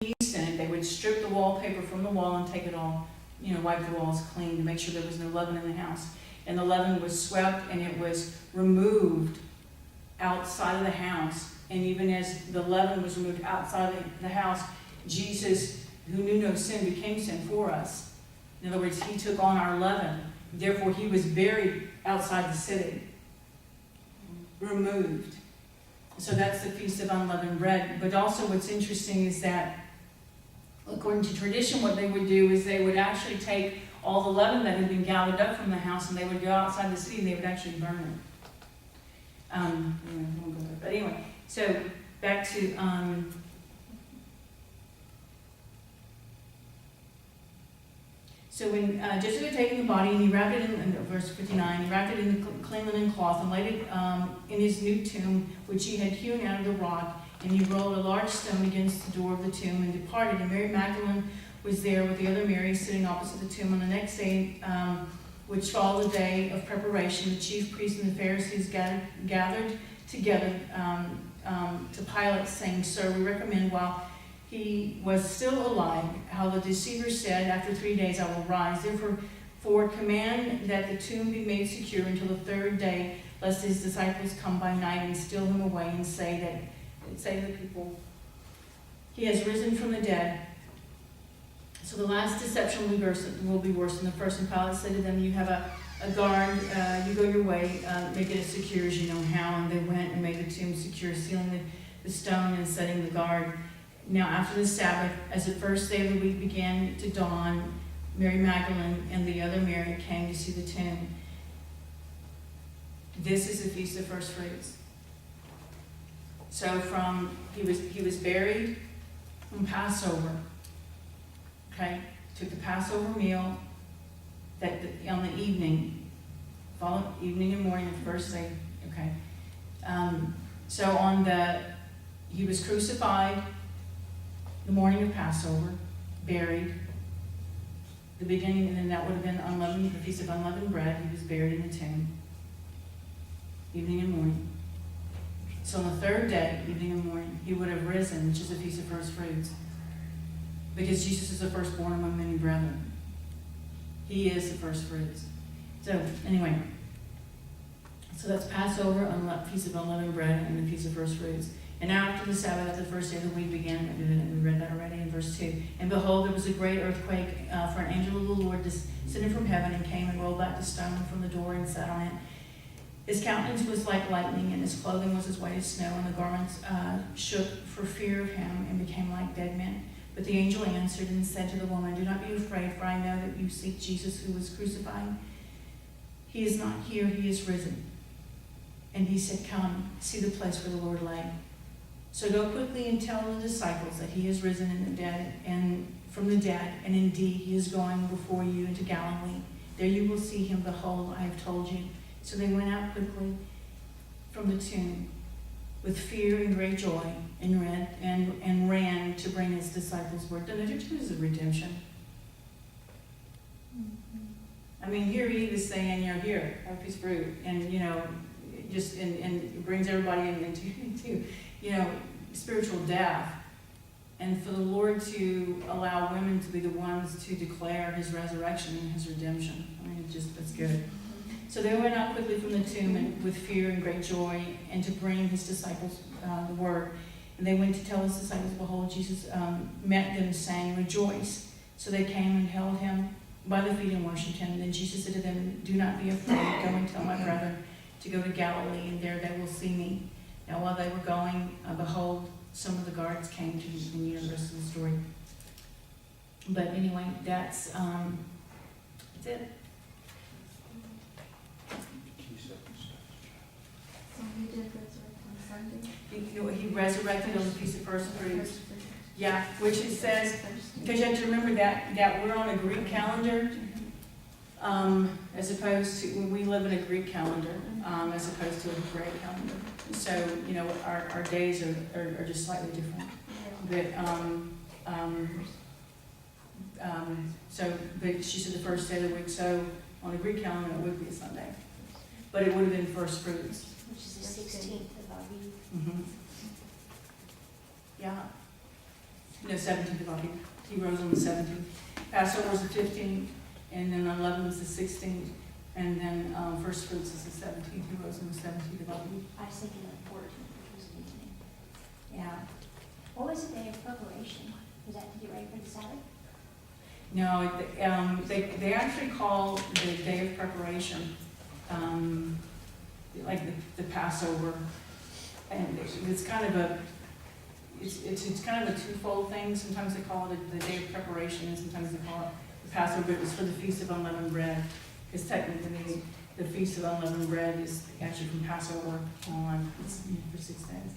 Houston, they would strip the wallpaper from the wall and take it all, wipe the walls clean to make sure there was no leaven in the house. And the leaven was swept and it was removed outside of the house. And even as the leaven was removed outside of the house, Jesus, who knew no sin, became sin for us. In other words, he took on our leaven. Therefore, he was buried outside the city, removed. So that's the Feast of Unleavened Bread. But also what's interesting is that, according to tradition, what they would do is they would actually take all the leaven that had been gathered up from the house and they would go outside the city and they would actually burn it. But anyway, so back to so when Joseph had taken the body and he wrapped it in verse 59, he wrapped it in the clean linen cloth and laid it in his new tomb, which he had hewn out of the rock. And he rolled a large stone against the door of the tomb and departed. And Mary Magdalene was there with the other Mary sitting opposite the tomb. On the next day, which followed the day of preparation, the chief priests and the Pharisees gathered together to Pilate, saying, "Sir, we recommend while he was still alive, how the deceiver said, 'After 3 days I will rise.' Therefore command that the tomb be made secure until the third day, lest his disciples come by night and steal him away and say to the people, 'He has risen from the dead.'" So the last deception will be worse than the first. And Pilate said to them, "You have a guard, you go your way, make it as secure as you know how." And they went and made the tomb secure, sealing the stone and setting the guard. Now after the Sabbath, as the first day of the week began to dawn, Mary Magdalene and the other Mary came to see the tomb. This is the Feast of First Fruits. So he was buried from Passover. Okay, took the Passover meal on the evening, evening and morning, the first day. Okay, so he was crucified the morning of Passover, buried. The beginning, and then that would have been the Feast of Unleavened Bread. He was buried in the tomb, evening and morning. So on the third day, evening and morning, he would have risen, which is the Feast of First Fruits. Because Jesus is the firstborn among many brethren. He is the first fruits. So anyway, so that's Passover, Feast of Unleavened Bread, and the Feast of First Fruits. And after the Sabbath, after the first day of the week began, we read that already in verse 2. And behold, there was a great earthquake, for an angel of the Lord descended from heaven and came and rolled back the stone from the door and sat on it. His countenance was like lightning, and his clothing was as white as snow, and the garments shook for fear of him and became like dead men. But the angel answered and said to the woman, "Do not be afraid, for I know that you seek Jesus who was crucified. He is not here, he is risen." And he said, "Come, see the place where the Lord lay. So go quickly and tell the disciples that he is risen from the dead, and indeed he is going before you into Galilee. There you will see him. Behold, I have told you." So they went out quickly from the tomb with fear and great joy, and ran to bring his disciples word. The nativity is a redemption. I mean, here he is saying, here, have a piece of fruit, and it brings everybody into spiritual death. And for the Lord to allow women to be the ones to declare his resurrection and his redemption. I mean, that's good. So they went out quickly from the tomb with fear and great joy, and to bring his disciples the word. And they went to tell his disciples, behold, Jesus met them, saying, "Rejoice." So they came and held him by the feet and worshipped him. And then Jesus said to them, "Do not be afraid. Go and tell my brethren to go to Galilee, and there they will see me." Now while they were going, behold, some of the guards came to continue the rest of the story. But anyway, that's it. So he did resurrect on Sunday? He resurrected on the Feast of First Fruits. Yeah, which it says, because you have to remember that we're on a Greek calendar, as opposed to, when we live in a Greek calendar, as opposed to a Hebraic calendar. So, our days are just slightly different. But she said the first day of the week, so on a Greek calendar it would be a Sunday. But it would have been First Fruits. Which is the 16th of Aviv. Mm-hmm. Yeah. No, 17th of Aviv. He rose on the 17th. Passover is the 15th, and then unleavened is the 16th, and then first fruits is the 17th. He rose on the 17th of Aviv. I was thinking of the 14th, which was an evening. Yeah. What was the day of preparation? Was that to get ready for the Sabbath? No, they actually call the day of preparation, like the Passover, and it's kind of a, it's kind of a twofold thing. Sometimes they call it the day of preparation, and sometimes they call it the Passover, but it's for the Feast of Unleavened Bread, because technically the Feast of Unleavened Bread is actually from Passover on, it's for 6 days.